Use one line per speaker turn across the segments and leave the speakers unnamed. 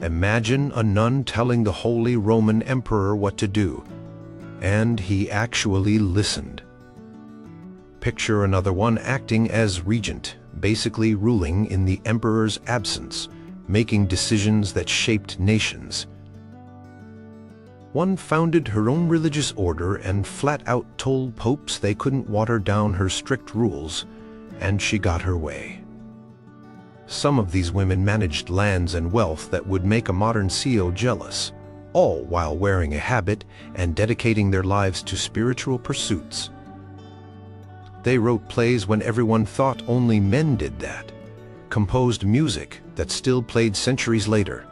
Imagine a nun telling the Holy Roman Emperor what to do, and he actually listened. Picture another one acting as regent, basically ruling in the emperor's absence, making decisions that shaped nations. One founded her own religious order and flat out told popes they couldn't water down her strict rules, and she got her way. Some of these women managed lands and wealth that would make a modern CEO jealous, all while wearing a habit and dedicating their lives to spiritual pursuits. They wrote plays when everyone thought only men did that, composed music that still played centuries later,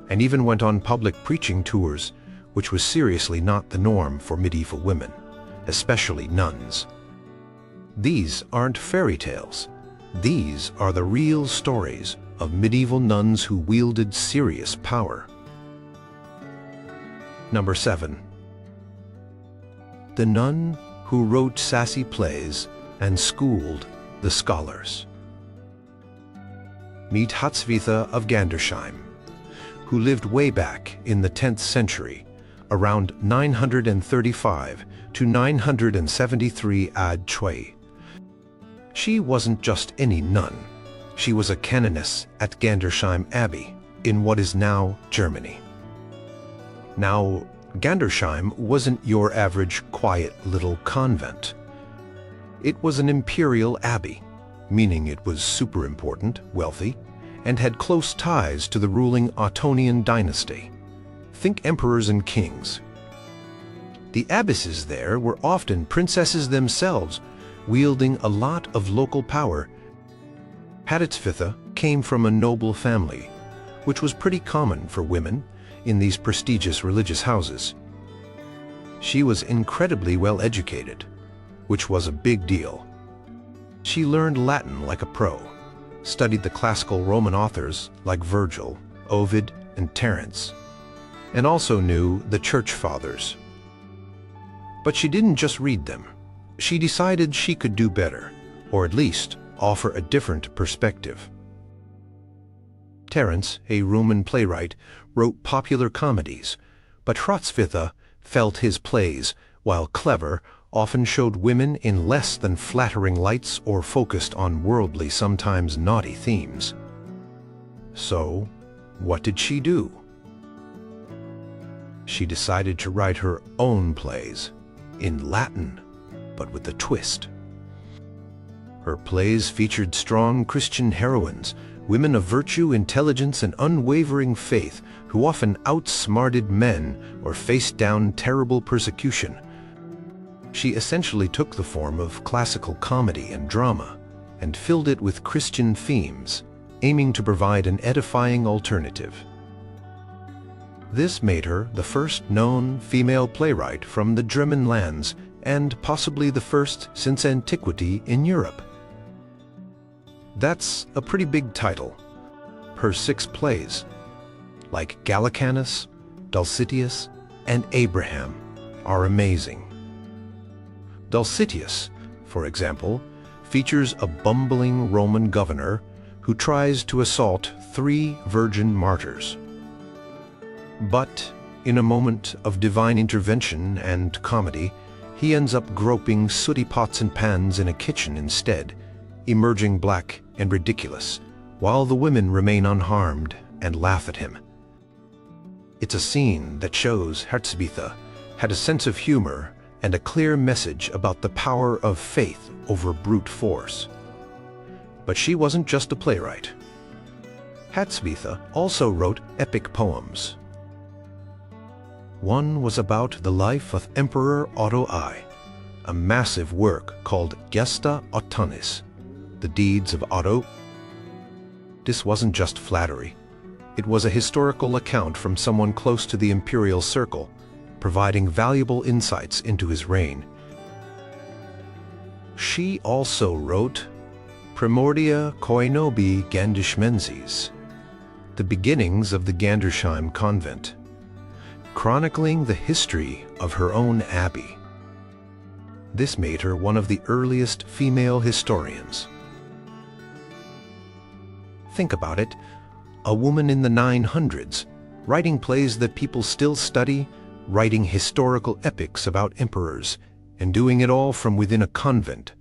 and even went on public preaching tours, which was seriously not the norm for medieval women, especially nuns. These aren't fairy tales. These are the real stories of medieval nuns who wielded serious power. Number 7. The nun who wrote sassy plays and schooled the scholars. Meet Hrotsvitha of Gandersheim, who lived way back in the 10th century, around 935 to 973 AD. She wasn't just any nun. She was a canoness at Gandersheim Abbey in what is now Germany. Now, Gandersheim wasn't your average quiet little convent. It was an imperial abbey, meaning it was super important, wealthy, and had close ties to the ruling Ottonian dynasty. Think emperors and kings. The abbesses there were often princesses themselves, wielding a lot of local power. Hrotsvitha came from a noble family, which was pretty common for women in these prestigious religious houses. She was incredibly well educated, which was a big deal. She learned Latin like a pro, studied the classical Roman authors like Virgil, Ovid, and Terence, and also knew the church fathers. But she didn't just read them. She decided she could do better, or at least offer a different perspective. Terence, a Roman playwright, wrote popular comedies, but Hrotsvitha felt his plays, while clever, often showed women in less than flattering lights or focused on worldly, sometimes naughty themes. So, what did she do? She decided to write her own plays, in Latin, but with a twist. Her plays featured strong Christian heroines, women of virtue, intelligence, and unwavering faith who often outsmarted men or faced down terrible persecution. She essentially took the form of classical comedy and drama and filled it with Christian themes, aiming to provide an edifying alternative. This made her the first known female playwright from the German lands and possibly the first since antiquity in Europe. That's a pretty big title. Her 6 plays, like Gallicanus, Dulcitius, and Abraham, are amazing. Dulcitius, for example, features a bumbling Roman governor who tries to assault 3 virgin martyrs. But in a moment of divine intervention and comedy, he ends up groping sooty pots and pans in a kitchen instead, emerging black and ridiculous, while the women remain unharmed and laugh at him. It's a scene that shows Hrotsvitha had a sense of humor and a clear message about the power of faith over brute force. But she wasn't just a playwright. Hrotsvitha also wrote epic poems. One was about the life of Emperor Otto I, a massive work called Gesta Ottonis, the Deeds of Otto. This wasn't just flattery. It was a historical account from someone close to the imperial circle, providing valuable insights into his reign. She also wrote Primordia Koinobi Gandershemensis, the beginnings of the Gandersheim convent, chronicling the history of her own abbey. This made her one of the earliest female historians. Think about it. A woman in the 900s writing plays that people still study, writing historical epics about emperors, and doing it all from within a convent.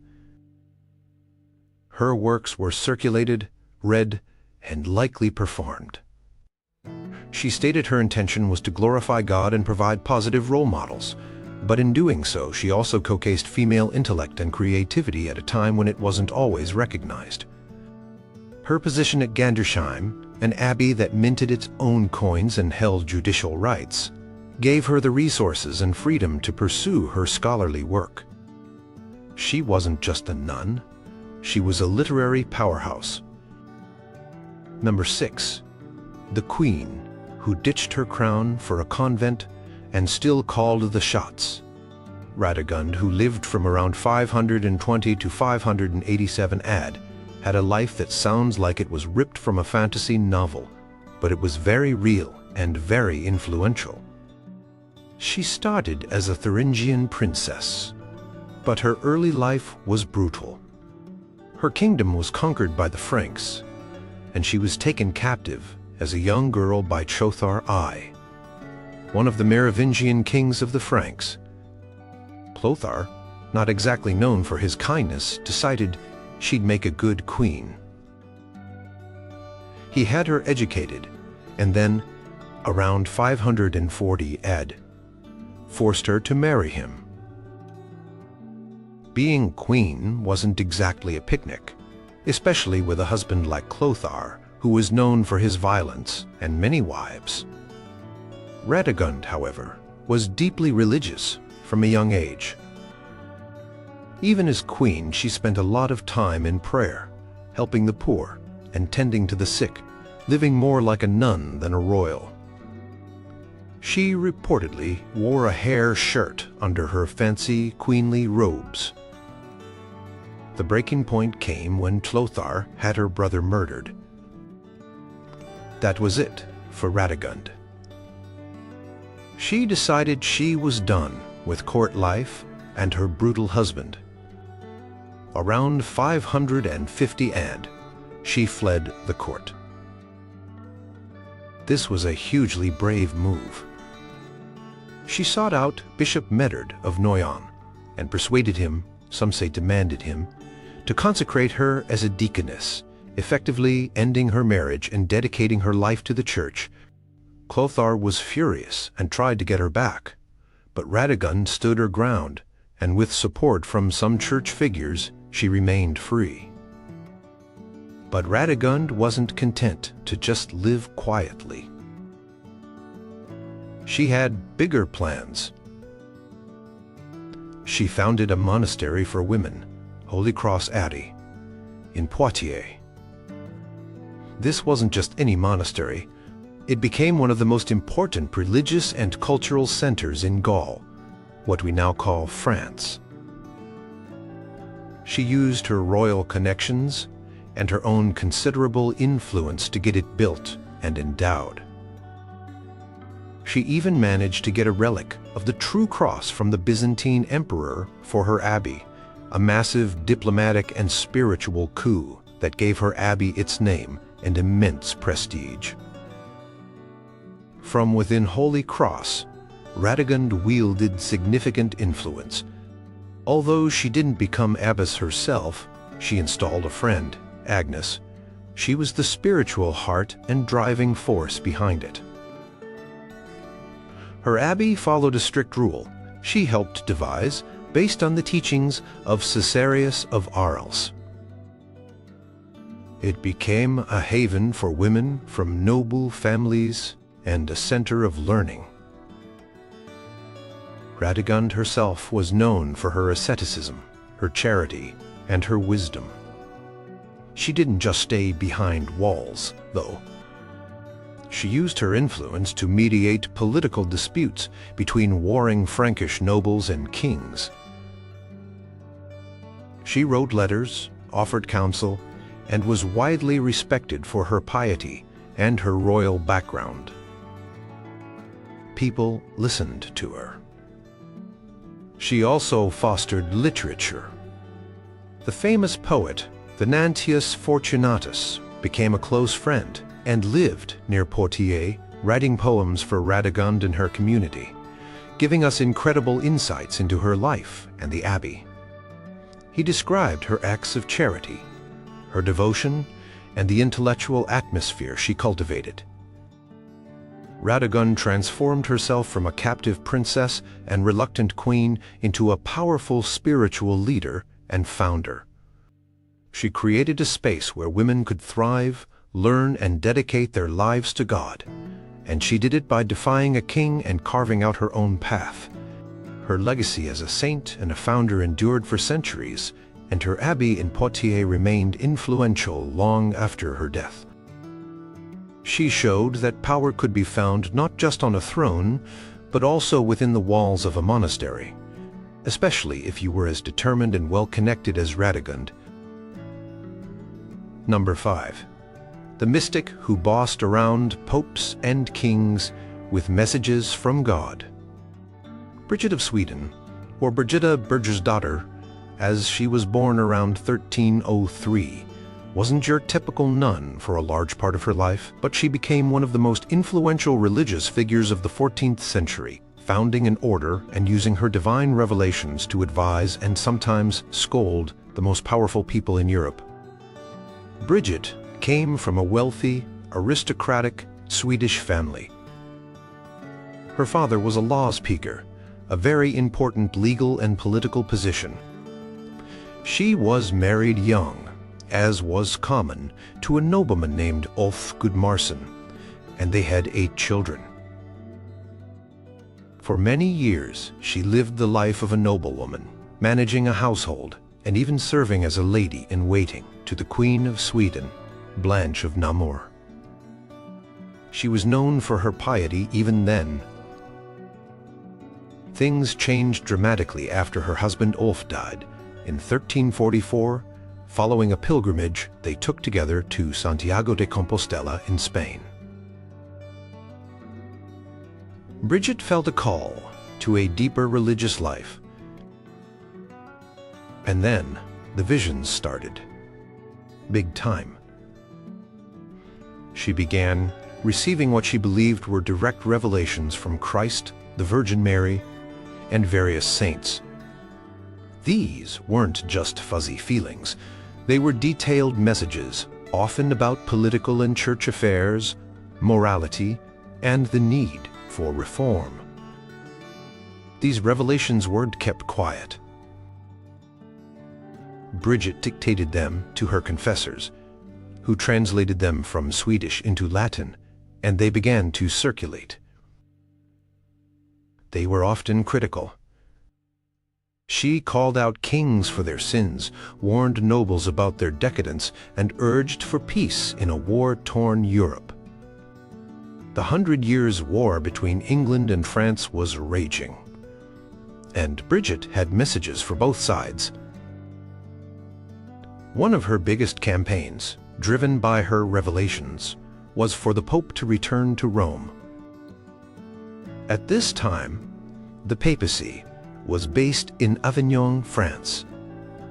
Her works were circulated, read, and likely performed. She stated her intention was to glorify God and provide positive role models, but in doing so, she also showcased female intellect and creativity at a time when it wasn't always recognized. Her position at Gandersheim, an abbey that minted its own coins and held judicial rights, gave her the resources and freedom to pursue her scholarly work. She wasn't just a nun, she was a literary powerhouse. Number 6. The Queen, who ditched her crown for a convent and still called the shots. Radegund, who lived from around 520 to 587 AD, had a life that sounds like it was ripped from a fantasy novel, but it was very real and very influential. She started as a Thuringian princess, but her early life was brutal. Her kingdom was conquered by the Franks, and she was taken captive as a young girl by Chlothar I, one of the Merovingian kings of the Franks. Chlothar, not exactly known for his kindness, decided she'd make a good queen. He had her educated, and then, around 540 AD, forced her to marry him. Being queen wasn't exactly a picnic, especially with a husband like Chlothar, who was known for his violence and many wives. Radegund, however, was deeply religious from a young age. Even as queen, she spent a lot of time in prayer, helping the poor and tending to the sick, living more like a nun than a royal. She reportedly wore a hair shirt under her fancy queenly robes. The breaking point came when Chlothar had her brother murdered. That was it for Radegund. She decided she was done with court life and her brutal husband. Around 550 AD, she fled the court. This was a hugely brave move. She sought out Bishop Medard of Noyon and persuaded him, some say demanded him, to consecrate her as a deaconess, effectively ending her marriage and dedicating her life to the church. Chlothar was furious and tried to get her back, but Radegund stood her ground, and with support from some church figures, she remained free. But Radegund wasn't content to just live quietly. She had bigger plans. She founded a monastery for women, Holy Cross Abbey, in Poitiers. This wasn't just any monastery. It became one of the most important religious and cultural centers in Gaul, what we now call France. She used her royal connections and her own considerable influence to get it built and endowed. She even managed to get a relic of the true cross from the Byzantine emperor for her abbey, a massive diplomatic and spiritual coup that gave her abbey its name and immense prestige. From within Holy Cross, Radegund wielded significant influence. Although she didn't become abbess herself, she installed a friend, Agnes. She was the spiritual heart and driving force behind it. Her abbey followed a strict rule she helped devise based on the teachings of Caesarius of Arles. It became a haven for women from noble families and a center of learning. Radegund herself was known for her asceticism, her charity, and her wisdom. She didn't just stay behind walls, though. She used her influence to mediate political disputes between warring Frankish nobles and kings. She wrote letters, offered counsel, and was widely respected for her piety and her royal background. People listened to her. She also fostered literature. The famous poet, Venantius Fortunatus, became a close friend and lived near Poitiers writing poems for Radegund and her community, giving us incredible insights into her life and the abbey. He described her acts of charity, her devotion, and the intellectual atmosphere she cultivated. Radegund transformed herself from a captive princess and reluctant queen into a powerful spiritual leader and founder. She created a space where women could thrive, learn, and dedicate their lives to God. And she did it by defying a king and carving out her own path. Her legacy as a saint and a founder endured for centuries, and her abbey in Poitiers remained influential long after her death. She showed that power could be found not just on a throne, but also within the walls of a monastery, especially if you were as determined and well-connected as Radegund. Number 5. The mystic who bossed around popes and kings with messages from God. Bridget of Sweden, or Brigida Bergersdotter, as she was born around 1303, wasn't your typical nun for a large part of her life, but she became one of the most influential religious figures of the 14th century, founding an order and using her divine revelations to advise and sometimes scold the most powerful people in Europe. Bridget came from a wealthy, aristocratic Swedish family. Her father was a lawspeaker, a very important legal and political position. She was married young, as was common, to a nobleman named Ulf Gudmarsson, and they had 8 children. For many years, she lived the life of a noblewoman, managing a household and even serving as a lady-in-waiting to the Queen of Sweden, Blanche of Namur. She was known for her piety even then. Things changed dramatically after her husband Ulf died. In 1344, following a pilgrimage they took together to Santiago de Compostela in Spain. Bridget felt a call to a deeper religious life. And then the visions started. Big time. She began receiving what she believed were direct revelations from Christ, the Virgin Mary, and various saints. These weren't just fuzzy feelings. They were detailed messages, often about political and church affairs, morality, and the need for reform. These revelations weren't kept quiet. Bridget dictated them to her confessors, who translated them from Swedish into Latin, and they began to circulate. They were often critical. She called out kings for their sins, warned nobles about their decadence, and urged for peace in a war-torn Europe. The 100 Years' War between England and France was raging, and Bridget had messages for both sides. One of her biggest campaigns, driven by her revelations, was for the Pope to return to Rome. At this time, the papacy was based in Avignon, France,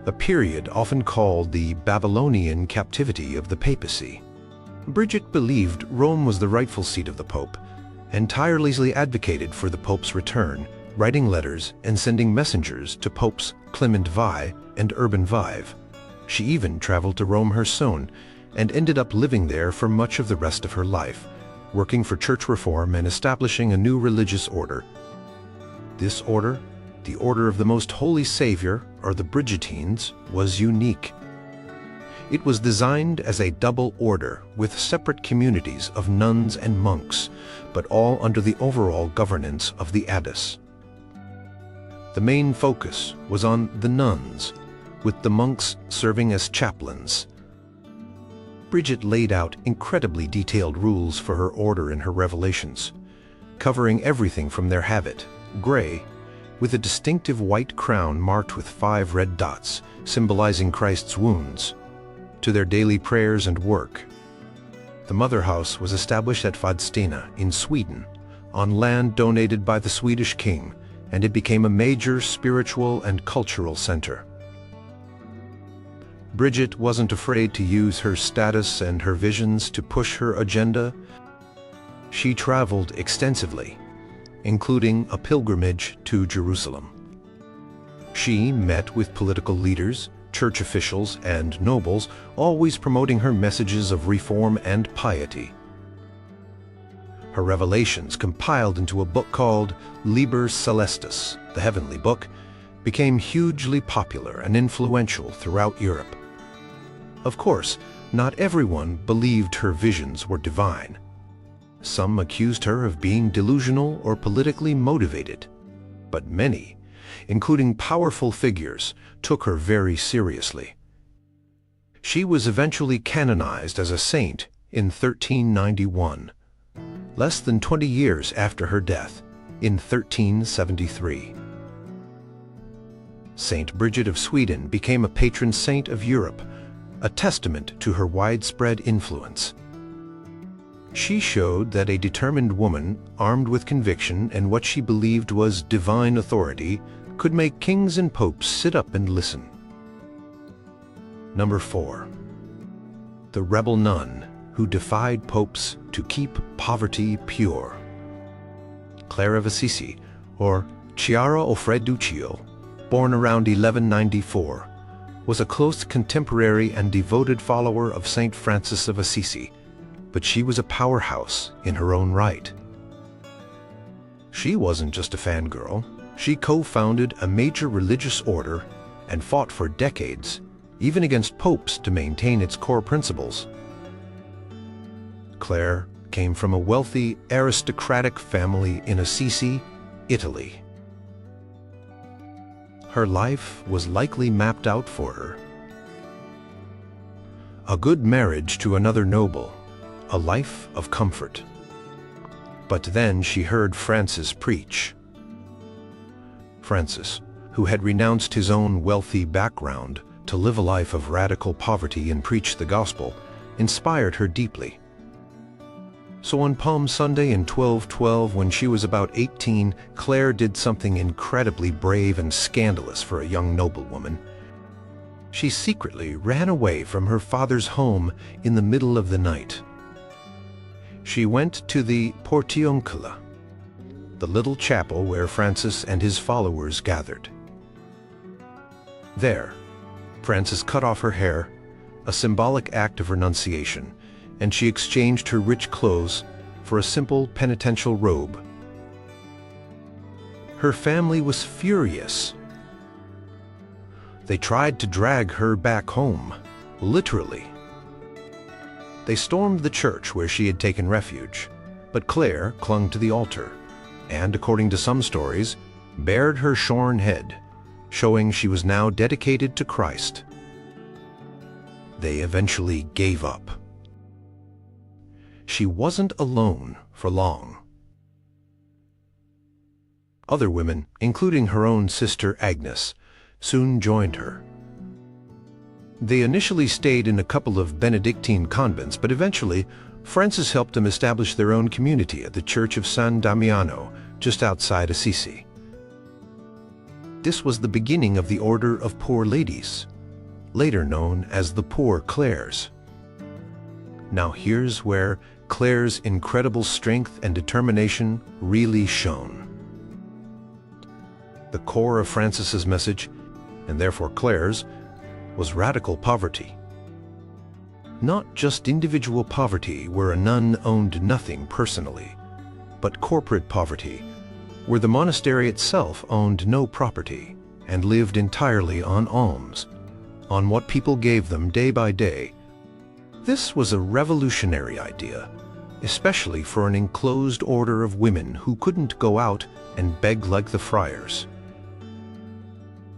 a period often called the Babylonian captivity of the papacy. Bridget believed Rome was the rightful seat of the Pope, and tirelessly advocated for the Pope's return, writing letters and sending messengers to Popes Clement V and Urban V. She even traveled to Rome herself and ended up living there for much of the rest of her life, working for church reform and establishing a new religious order. This order, the Order of the Most Holy Savior, or the Bridgetines, was unique. It was designed as a double order with separate communities of nuns and monks, but all under the overall governance of the abbess. The main focus was on the nuns, with the monks serving as chaplains. Bridget laid out incredibly detailed rules for her order in her revelations, covering everything from their habit, gray, with a distinctive white crown marked with 5 red dots, symbolizing Christ's wounds, to their daily prayers and work. The mother house was established at Vadstena in Sweden, on land donated by the Swedish king, and it became a major spiritual and cultural center. Bridget wasn't afraid to use her status and her visions to push her agenda. She traveled extensively, including a pilgrimage to Jerusalem. She met with political leaders, church officials, and nobles, always promoting her messages of reform and piety. Her revelations, compiled into a book called Liber Celestis, the Heavenly Book, became hugely popular and influential throughout Europe. Of course, not everyone believed her visions were divine. Some accused her of being delusional or politically motivated, but many, including powerful figures, took her very seriously. She was eventually canonized as a saint in 1391, less than 20 years after her death, in 1373. Saint Bridget of Sweden became a patron saint of Europe, a testament to her widespread influence. She showed that a determined woman, armed with conviction and what she believed was divine authority, could make kings and popes sit up and listen. Number 4. The rebel nun who defied popes to keep poverty pure. Clare of Assisi, or Chiara o Freduccio, born around 1194, was a close contemporary and devoted follower of Saint Francis of Assisi, but she was a powerhouse in her own right. She wasn't just a fangirl. She co-founded a major religious order and fought for decades, even against popes, to maintain its core principles. Clare came from a wealthy, aristocratic family in Assisi, Italy. Her life was likely mapped out for her. A good marriage to another noble, a life of comfort. But then she heard Francis preach. Francis, who had renounced his own wealthy background to live a life of radical poverty and preach the gospel, inspired her deeply. So on Palm Sunday in 1212, when she was about 18, Clare did something incredibly brave and scandalous for a young noblewoman. She secretly ran away from her father's home in the middle of the night. She went to the Portiuncula, the little chapel where Francis and his followers gathered. There, Francis cut off her hair, a symbolic act of renunciation, and she exchanged her rich clothes for a simple penitential robe. Her family was furious. They tried to drag her back home, literally. They stormed the church where she had taken refuge, but Clare clung to the altar and, according to some stories, bared her shorn head, showing she was now dedicated to Christ. They eventually gave up. She wasn't alone for long. Other women, including her own sister Agnes, soon joined her. They initially stayed in a couple of Benedictine convents, but eventually Francis helped them establish their own community at the Church of San Damiano, just outside Assisi. This was the beginning of the Order of Poor Ladies, later known as the Poor Clares. Now here's where Clare's incredible strength and determination really shone. The core of Francis's message, and therefore Clare's, was radical poverty. Not just individual poverty where a nun owned nothing personally, but corporate poverty, where the monastery itself owned no property and lived entirely on alms, on what people gave them day by day. This was a revolutionary idea, especially for an enclosed order of women who couldn't go out and beg like the friars.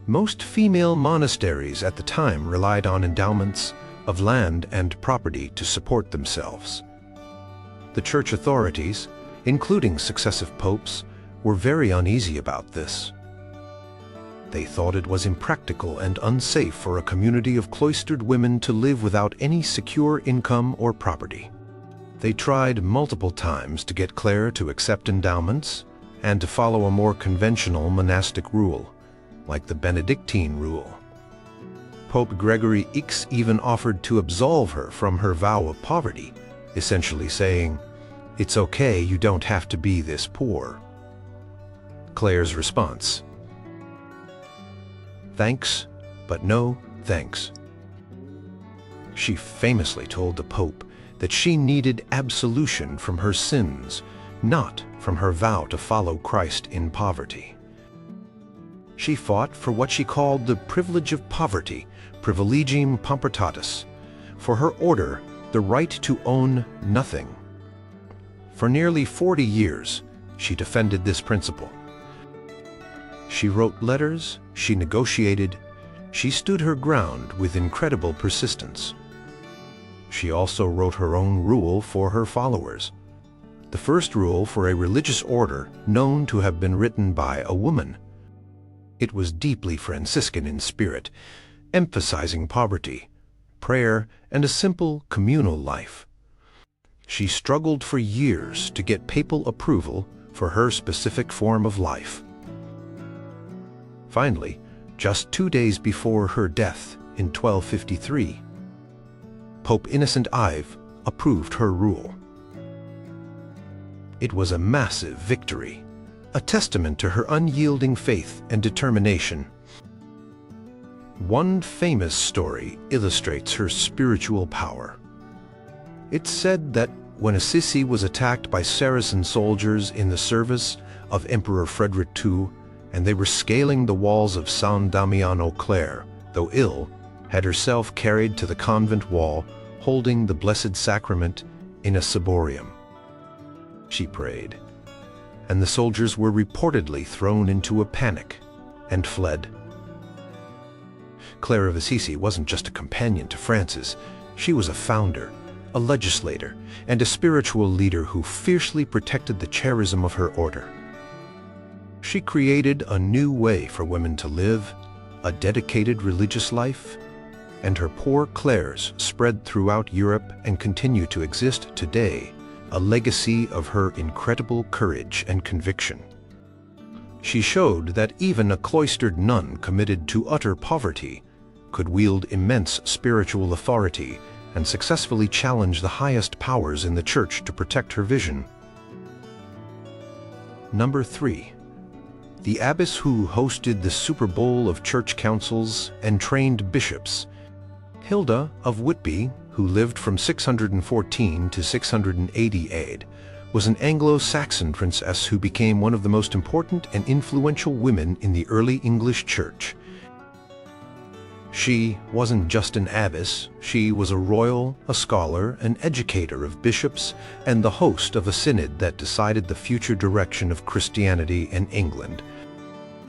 Most female monasteries at the time relied on endowments of land and property to support themselves. The church authorities, including successive popes, were very uneasy about this. They thought it was impractical and unsafe for a community of cloistered women to live without any secure income or property. They tried multiple times to get Clare to accept endowments and to follow a more conventional monastic rule, like the Benedictine rule. Pope Gregory X even offered to absolve her from her vow of poverty, essentially saying, "It's okay, you don't have to be this poor." Clare's response: "Thanks, but no thanks." She famously told the Pope that she needed absolution from her sins, not from her vow to follow Christ in poverty. She fought for what she called the privilege of poverty, privilegium paupertatis, for her order the right to own nothing. For nearly 40 years, she defended this principle. She wrote letters, she negotiated, she stood her ground with incredible persistence. She also wrote her own rule for her followers, the first rule for a religious order known to have been written by a woman. It was deeply Franciscan in spirit, emphasizing poverty, prayer, and a simple communal life. She struggled for years to get papal approval for her specific form of life. Finally, just 2 days before her death in 1253, Pope Innocent V approved her rule. It was a massive victory, a testament to her unyielding faith and determination. One famous story illustrates her spiritual power. It's said that when Assisi was attacked by Saracen soldiers in the service of Emperor Frederick II, and they were scaling the walls of San Damiano, Clare, though ill, had herself carried to the convent wall, holding the Blessed Sacrament in a ciborium. She prayed, and the soldiers were reportedly thrown into a panic and fled. Clare of Assisi wasn't just a companion to Francis, she was a founder, a legislator, and a spiritual leader who fiercely protected the charism of her order. She created a new way for women to live, a dedicated religious life, and her Poor Clares spread throughout Europe and continue to exist today, a legacy of her incredible courage and conviction. She showed that even a cloistered nun committed to utter poverty could wield immense spiritual authority and successfully challenge the highest powers in the Church to protect her vision. Number 3. The abbess who hosted the Super Bowl of church councils and trained bishops. Hilda of Whitby, who lived from 614 to 680 AD, was an Anglo-Saxon princess who became one of the most important and influential women in the early English Church. She wasn't just an abbess, she was a royal, a scholar, an educator of bishops, and the host of a synod that decided the future direction of Christianity in England.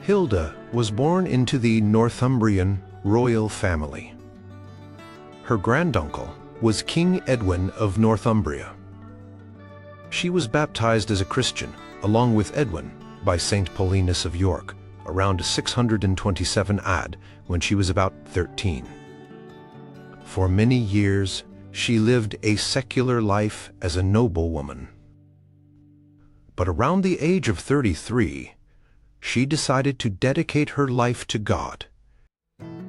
Hilda was born into the Northumbrian royal family. Her granduncle was King Edwin of Northumbria. She was baptized as a Christian, along with Edwin, by Saint Paulinus of York, around 627 AD, when she was about 13. For many years, she lived a secular life as a noblewoman. But around the age of 33, she decided to dedicate her life to God.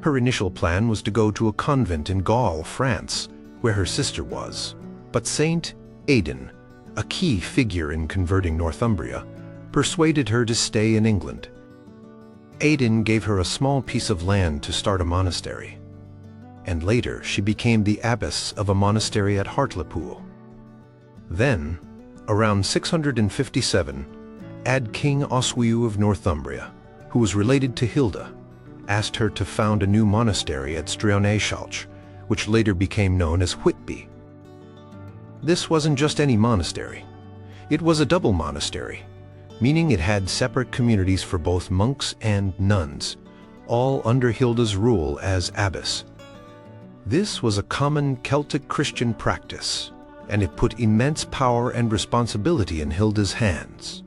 Her initial plan was to go to a convent in Gaul, France, where her sister was. But Saint Aidan, a key figure in converting Northumbria, persuaded her to stay in England. Aidan gave her a small piece of land to start a monastery, and later she became the abbess of a monastery at Hartlepool. Then, around 657, King Oswiu of Northumbria, who was related to Hilda, asked her to found a new monastery at Streoneshalch, which later became known as Whitby. This wasn't just any monastery. It was a double monastery, meaning it had separate communities for both monks and nuns, all under Hilda's rule as abbess. This was a common Celtic Christian practice, and it put immense power and responsibility in Hilda's hands.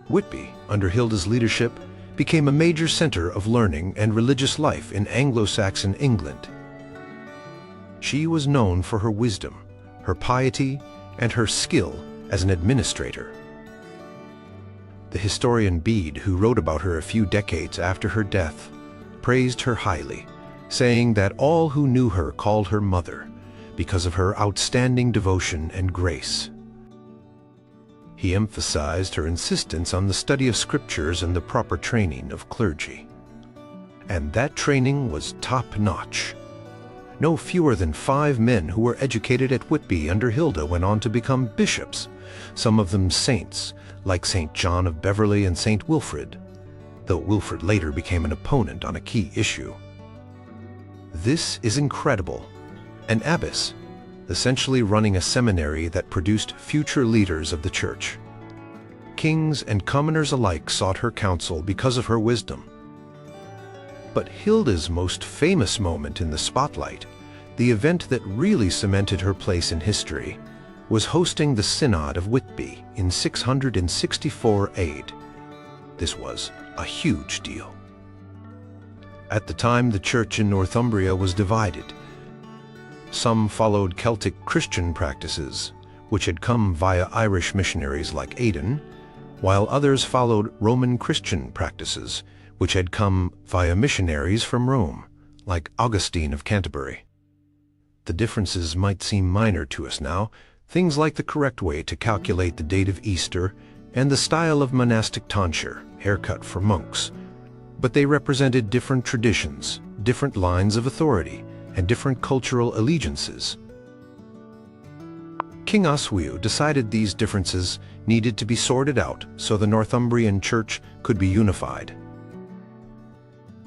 Whitby, under Hilda's leadership, became a major center of learning and religious life in Anglo-Saxon England. She was known for her wisdom, her piety, and her skill as an administrator. The historian Bede, who wrote about her a few decades after her death, praised her highly, saying that all who knew her called her mother because of her outstanding devotion and grace. He emphasized her insistence on the study of scriptures and the proper training of clergy. And that training was top-notch. No fewer than 5 men who were educated at Whitby under Hilda went on to become bishops, some of them saints, like St. John of Beverley and St. Wilfrid, though Wilfrid later became an opponent on a key issue. This is incredible. An abbess, essentially running a seminary that produced future leaders of the church. Kings and commoners alike sought her counsel because of her wisdom. But Hilda's most famous moment in the spotlight, the event that really cemented her place in history, was hosting the Synod of Whitby in 664 AD. This was a huge deal. At the time, the church in Northumbria was divided. Some followed Celtic Christian practices, which had come via Irish missionaries like Aidan, while others followed Roman Christian practices, which had come via missionaries from Rome, like Augustine of Canterbury. The differences might seem minor to us now, things like the correct way to calculate the date of Easter and the style of monastic tonsure, haircut for monks, but they represented different traditions, different lines of authority, and different cultural allegiances. King Oswiu decided these differences needed to be sorted out so the Northumbrian church could be unified.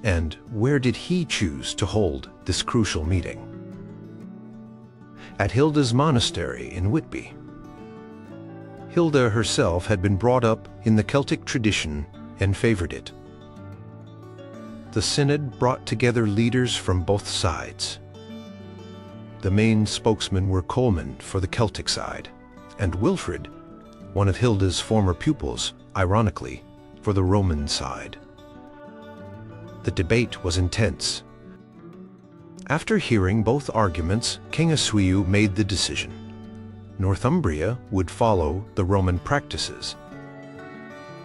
And where did he choose to hold this crucial meeting? At Hilda's monastery in Whitby. Hilda herself had been brought up in the Celtic tradition and favored it. The synod brought together leaders from both sides. The main spokesmen were Colman for the Celtic side, and Wilfrid, one of Hilda's former pupils, ironically, for the Roman side. The debate was intense. After hearing both arguments, King Oswiu made the decision. Northumbria would follow the Roman practices.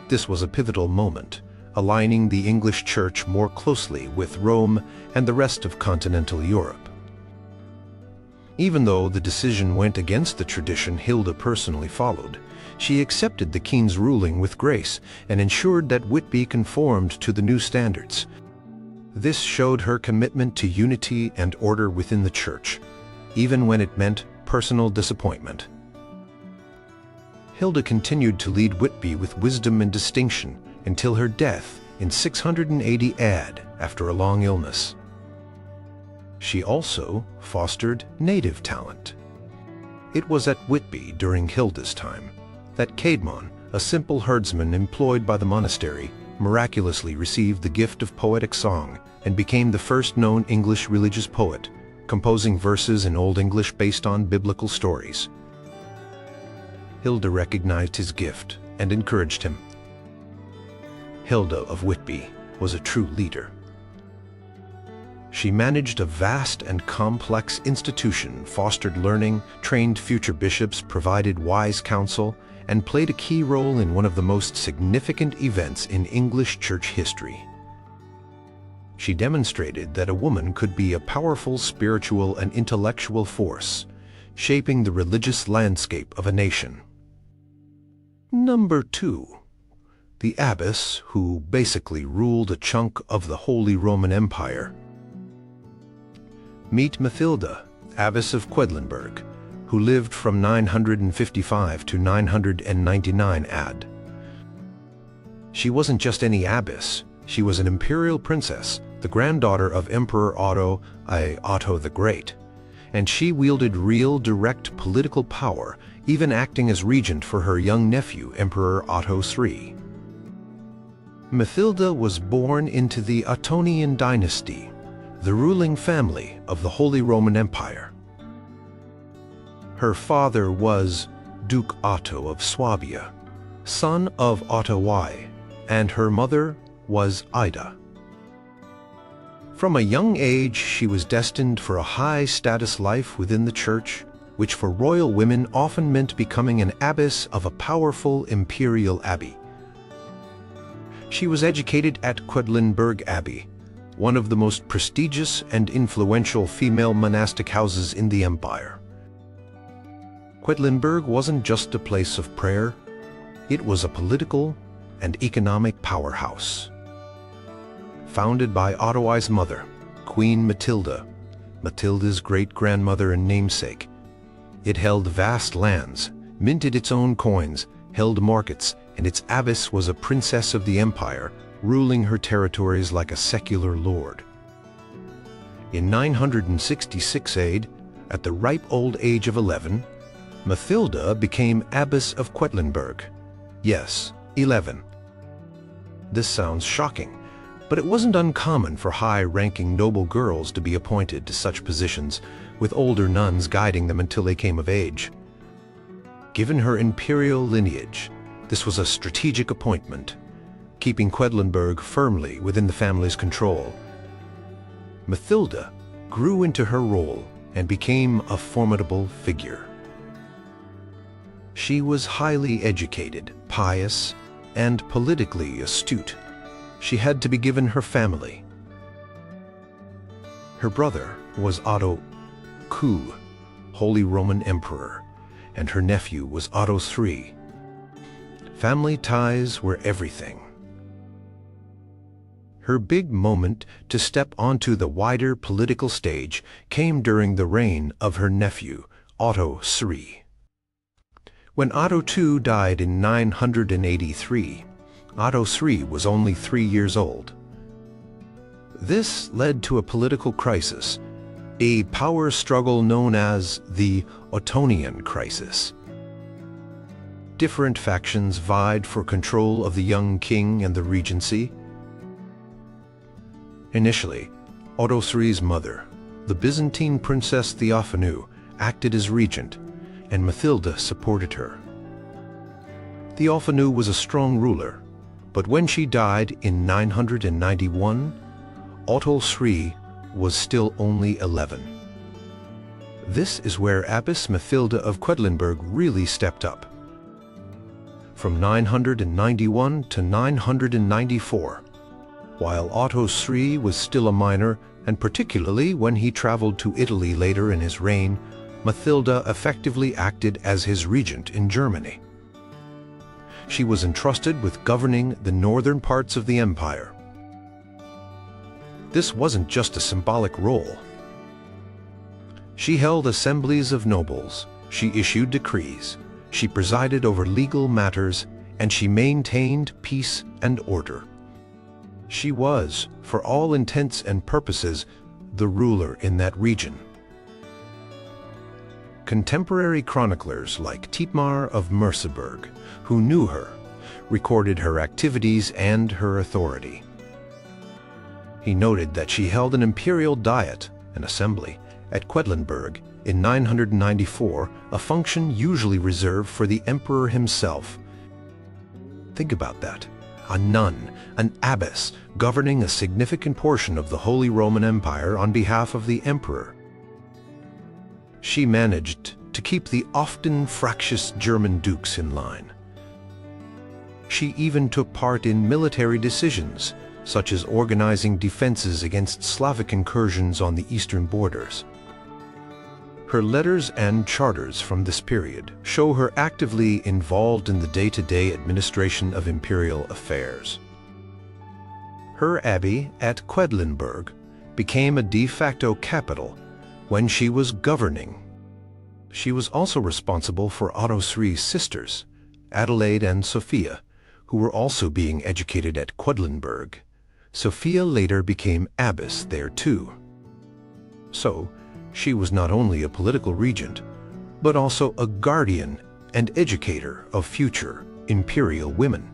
This was a pivotal moment, aligning the English Church more closely with Rome and the rest of continental Europe. Even though the decision went against the tradition Hilda personally followed, she accepted the king's ruling with grace and ensured that Whitby conformed to the new standards. This showed her commitment to unity and order within the church, even when it meant personal disappointment. Hilda continued to lead Whitby with wisdom and distinction until her death in 680 AD after a long illness. She also fostered native talent. It was at Whitby during Hilda's time that Caedmon, a simple herdsman employed by the monastery, miraculously received the gift of poetic song and became the first known English religious poet, composing verses in Old English based on biblical stories. Hilda recognized his gift and encouraged him. Hilda of Whitby was a true leader. She managed a vast and complex institution, fostered learning, trained future bishops, provided wise counsel, and played a key role in one of the most significant events in English church history. She demonstrated that a woman could be a powerful spiritual and intellectual force, shaping the religious landscape of a nation. Number 2. The abbess who basically ruled a chunk of the Holy Roman Empire. Meet Mathilda, abbess of Quedlinburg, who lived from 955 to 999 AD. She wasn't just any abbess, she was an imperial princess, the granddaughter of Emperor Otto, Otto the Great, and she wielded real direct political power, even acting as regent for her young nephew, Emperor Otto III. Mathilda was born into the Ottonian dynasty, the ruling family of the Holy Roman Empire. Her father was Duke Otto of Swabia, son of Otto I, and her mother was Ida. From a young age, she was destined for a high-status life within the church, which for royal women often meant becoming an abbess of a powerful imperial abbey. She was educated at Quedlinburg Abbey, one of the most prestigious and influential female monastic houses in the empire. Quedlinburg wasn't just a place of prayer, It was a political and economic powerhouse. Founded by Otto's mother, Queen Mathilda, Mathilda's great-grandmother and namesake, it held vast lands, minted its own coins, held markets, and its abbess was a princess of the empire, ruling her territories like a secular lord. In 966 AD, at the ripe old age of 11, Mathilda became abbess of Quedlinburg. Yes, 11. This sounds shocking, but it wasn't uncommon for high-ranking noble girls to be appointed to such positions, with older nuns guiding them until they came of age. Given her imperial lineage, this was a strategic appointment, keeping Quedlinburg firmly within the family's control. Mathilda grew into her role and became a formidable figure. She was highly educated, pious, and politically astute. She had to be given her family. Her brother was Otto II, Holy Roman Emperor, and her nephew was Otto III. Family ties were everything. Her big moment to step onto the wider political stage came during the reign of her nephew, Otto III. When Otto II died in 983, Otto III was only 3 years old. This led to a political crisis, a power struggle known as the Ottonian Crisis. Different factions vied for control of the young king and the regency. Initially, Otto III's mother, the Byzantine princess Theophanu, acted as regent, and Mathilda supported her. Theophanu was a strong ruler, but when she died in 991, Otto III was still only 11. This is where Abbess Mathilda of Quedlinburg really stepped up. From 991 to 994, while Otto III was still a minor, and particularly when he traveled to Italy later in his reign, Mathilda effectively acted as his regent in Germany. She was entrusted with governing the northern parts of the empire. This wasn't just a symbolic role. She held assemblies of nobles, she issued decrees, she presided over legal matters, and she maintained peace and order. She was, for all intents and purposes, the ruler in that region. Contemporary chroniclers like Thietmar of Merseburg, who knew her, recorded her activities and her authority. He noted that she held an imperial diet, an assembly, at Quedlinburg in 994, a function usually reserved for the emperor himself. Think about that. A nun, an abbess, governing a significant portion of the Holy Roman Empire on behalf of the emperor. She managed to keep the often fractious German dukes in line. She even took part in military decisions, such as organizing defenses against Slavic incursions on the eastern borders. Her letters and charters from this period show her actively involved in the day-to-day administration of imperial affairs. Her abbey at Quedlinburg became a de facto capital when she was governing. She was also responsible for Otto III's sisters, Adelaide and Sophia, who were also being educated at Quedlinburg. Sophia later became abbess there too. So, she was not only a political regent, but also a guardian and educator of future imperial women.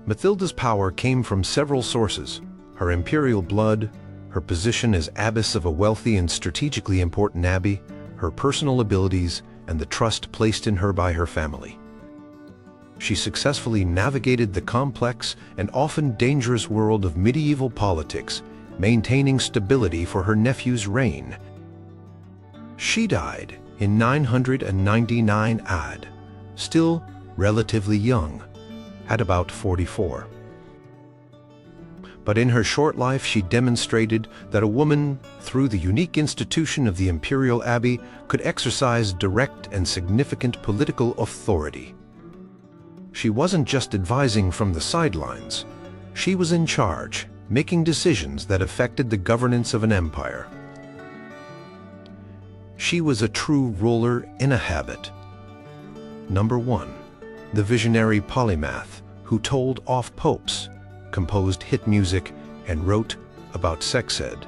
Mathilda's power came from several sources: her imperial blood, her position as abbess of a wealthy and strategically important abbey, her personal abilities, and the trust placed in her by her family. She successfully navigated the complex and often dangerous world of medieval politics, maintaining stability for her nephew's reign. She died in 999 AD, still relatively young, at about 44. But in her short life she demonstrated that a woman, through the unique institution of the imperial abbey, could exercise direct and significant political authority. She wasn't just advising from the sidelines. She was in charge, making decisions that affected the governance of an empire. She was a true ruler in a habit. Number 1. The visionary polymath who told off popes, composed hit music, and wrote about sex ed.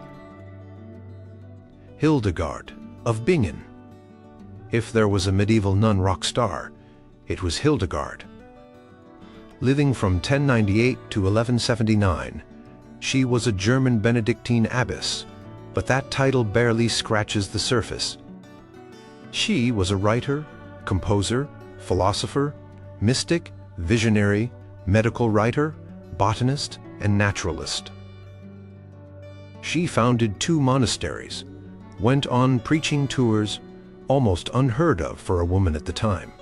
Hildegard of Bingen. If there was a medieval nun rock star, it was Hildegard. Living from 1098 to 1179, she was a German Benedictine abbess, but that title barely scratches the surface. She was a writer, composer, philosopher, mystic, visionary, medical writer, botanist, and naturalist. She founded 2 monasteries, went on preaching tours, almost unheard of for a woman at the time,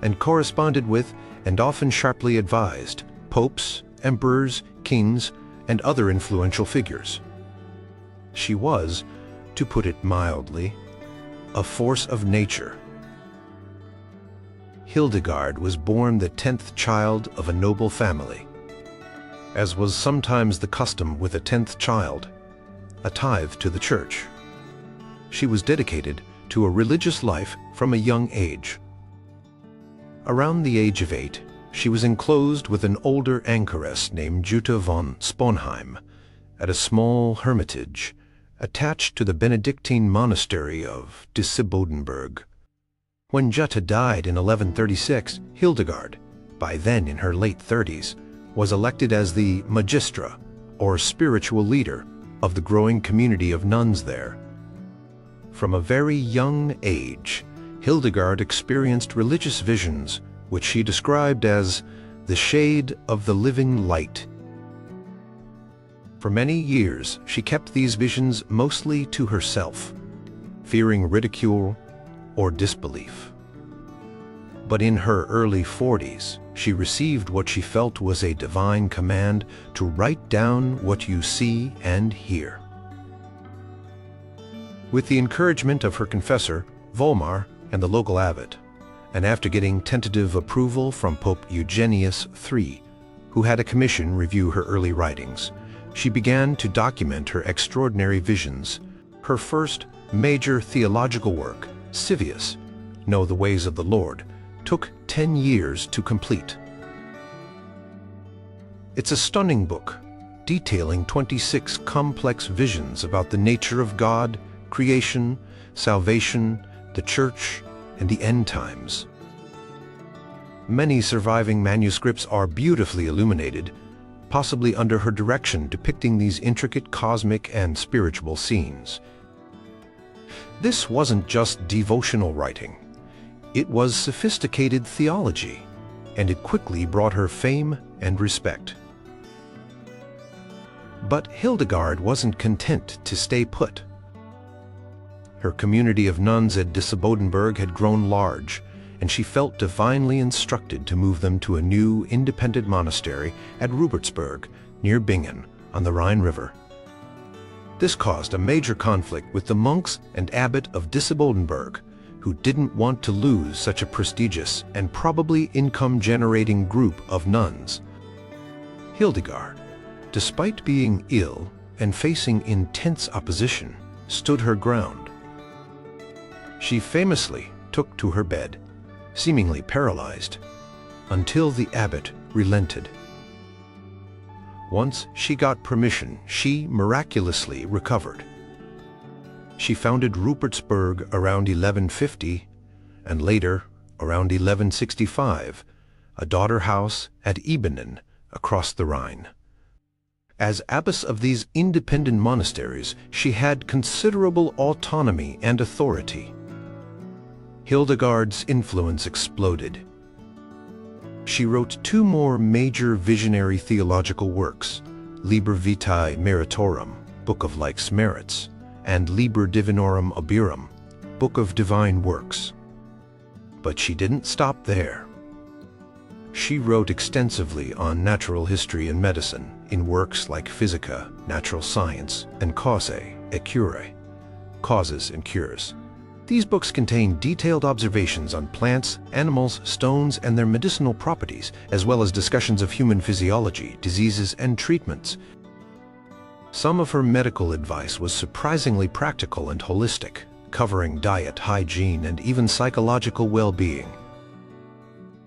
and corresponded with, and often sharply advised, popes, emperors, kings, and other influential figures. She was, to put it mildly, a force of nature. Hildegard was born the 10th child of a noble family. As was sometimes the custom with a 10th child, a tithe to the church. She was dedicated to a religious life from a young age. Around the age of 8, she was enclosed with an older anchoress named Jutta von Sponheim at a small hermitage attached to the Benedictine monastery of Disibodenberg. When Jutta died in 1136, Hildegard, by then in her late 30s, was elected as the magistra, or spiritual leader, of the growing community of nuns there. From a very young age, Hildegard experienced religious visions which she described as the shade of the living light. For many years, she kept these visions mostly to herself, fearing ridicule or disbelief. But in her early 40s, she received what she felt was a divine command to write down what you see and hear. With the encouragement of her confessor, Volmar, and the local abbot, and after getting tentative approval from Pope Eugenius III, who had a commission review her early writings, she began to document her extraordinary visions. Her first major theological work, Civius, Know the Ways of the Lord, took 10 years to complete. It's a stunning book, detailing 26 complex visions about the nature of God, creation, salvation, the church, and the end times. Many surviving manuscripts are beautifully illuminated, possibly under her direction, depicting these intricate cosmic and spiritual scenes. This wasn't just devotional writing. It was sophisticated theology, and it quickly brought her fame and respect. But Hildegard wasn't content to stay put. Her community of nuns at Disibodenberg had grown large, and she felt divinely instructed to move them to a new independent monastery at Rupertsberg, near Bingen, on the Rhine River. This caused a major conflict with the monks and abbot of Disibodenberg, who didn't want to lose such a prestigious and probably income-generating group of nuns. Hildegard, despite being ill and facing intense opposition, stood her ground. She famously took to her bed, seemingly paralyzed, until the abbot relented. Once she got permission, she miraculously recovered. She founded Rupertsberg around 1150, and later, around 1165, a daughter house at Ebenen across the Rhine. As abbess of these independent monasteries, she had considerable autonomy and authority. Hildegard's influence exploded. She wrote 2 more major visionary theological works, Liber Vitae Meritorum, Book of Life's Merits, and Liber Divinorum Oberum, Book of Divine Works. But she didn't stop there. She wrote extensively on natural history and medicine in works like Physica, Natural Science, and Causae et Curae, Causes and Cures. These books contain detailed observations on plants, animals, stones, and their medicinal properties, as well as discussions of human physiology, diseases, and treatments. Some of her medical advice was surprisingly practical and holistic, covering diet, hygiene, and even psychological well-being.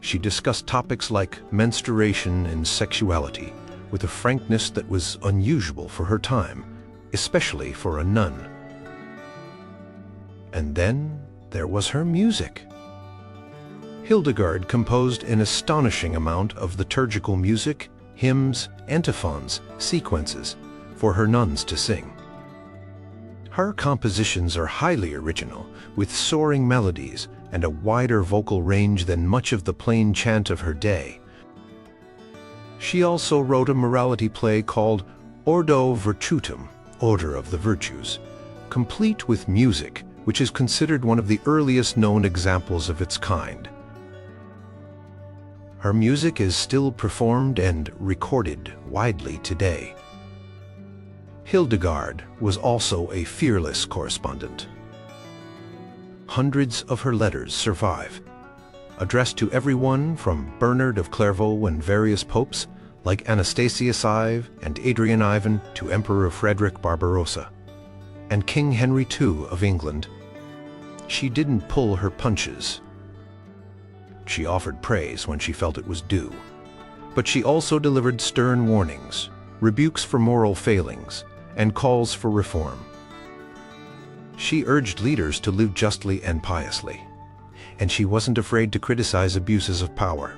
She discussed topics like menstruation and sexuality with a frankness that was unusual for her time, especially for a nun. And then there was her music. Hildegard composed an astonishing amount of liturgical music, hymns, antiphons, sequences for her nuns to sing. Her compositions are highly original, with soaring melodies and a wider vocal range than much of the plain chant of her day. She also wrote a morality play called Ordo Virtutum, Order of the Virtues, complete with music, which is considered one of the earliest known examples of its kind. Her music is still performed and recorded widely today. Hildegard was also a fearless correspondent. Hundreds of her letters survive, addressed to everyone from Bernard of Clairvaux and various popes like Anastasius IV and Adrian Ivan to Emperor Frederick Barbarossa and King Henry II of England. She didn't pull her punches. She offered praise when she felt it was due, but she also delivered stern warnings, rebukes for moral failings, and calls for reform. She urged leaders to live justly and piously, and she wasn't afraid to criticize abuses of power.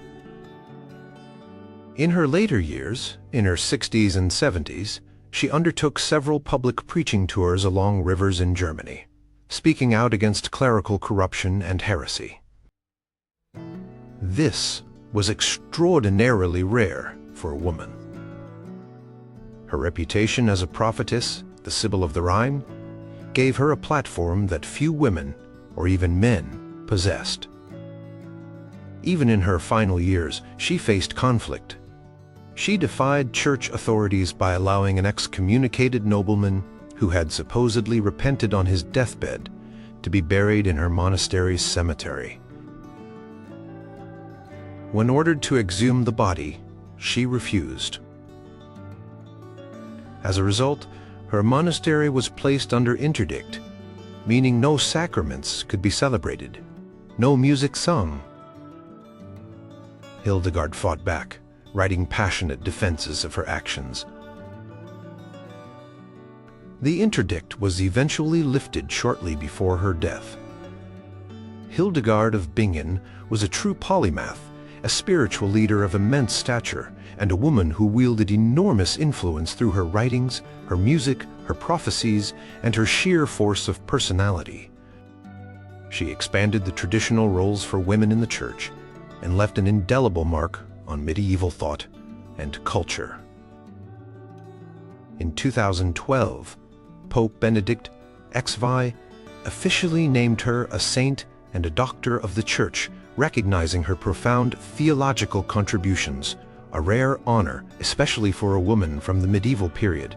In her later years, in her 60s and 70s, she undertook several public preaching tours along rivers in Germany, speaking out against clerical corruption and heresy. This was extraordinarily rare for a woman. Her reputation as a prophetess, the Sibyl of the Rhine, gave her a platform that few women, or even men, possessed. Even in her final years, she faced conflict. She defied church authorities by allowing an excommunicated nobleman who had supposedly repented on his deathbed to be buried in her monastery's cemetery. When ordered to exhume the body, she refused. As a result, her monastery was placed under interdict, meaning no sacraments could be celebrated, no music sung. Hildegard fought back, writing passionate defenses of her actions. The interdict was eventually lifted shortly before her death. Hildegard of Bingen was a true polymath, a spiritual leader of immense stature, and a woman who wielded enormous influence through her writings, her music, her prophecies, and her sheer force of personality. She expanded the traditional roles for women in the Church and left an indelible mark on medieval thought and culture. In 2012, Pope Benedict XVI officially named her a saint and a doctor of the Church, recognizing her profound theological contributions, a rare honor, especially for a woman from the medieval period.